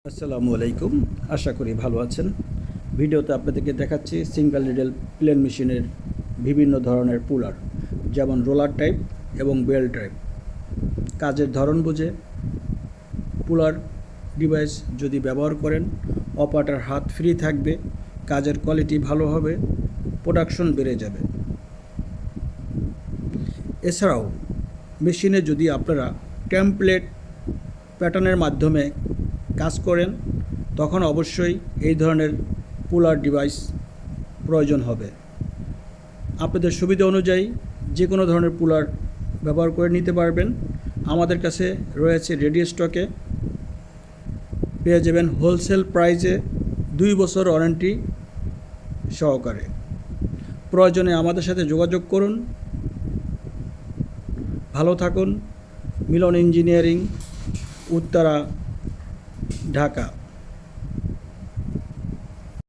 আসসালামু আলাইকুম। আশা করি ভালো আছেন। ভিডিওতে আপনাদেরকে দেখাচ্ছি সিঙ্গেল নিডেল প্লেন মেশিনের বিভিন্ন ধরনের পুলার, যেমন রোলার টাইপ এবং বেল টাইপ। কাজের ধরন বুঝে পুলার ডিভাইস যদি ব্যবহার করেন, অপারেটর হাত ফ্রি থাকবে, কাজের কোয়ালিটি ভালো হবে, প্রোডাকশন বেড়ে যাবে। এছাড়াও মেশিনে যদি আপনারা টেমপ্লেট প্যাটার্নের মাধ্যমে কাজ করেন, তখন অবশ্যই এই ধরনের পুলার ডিভাইস প্রয়োজন হবে। আপনাদের সুবিধা অনুযায়ী যে কোনো ধরনের পুলার ব্যবহার করে নিতে পারবেন। আমাদের কাছে রয়েছে রেডি স্টকে, পেয়ে যাবেন হোলসেল প্রাইসে 2 বছর ওয়ারেন্টি সহকারে। প্রয়োজনে আমাদের সাথে যোগাযোগ করুন। ভালো থাকুন। মিলন ইঞ্জিনিয়ারিং, উত্তরা, ঢাকা।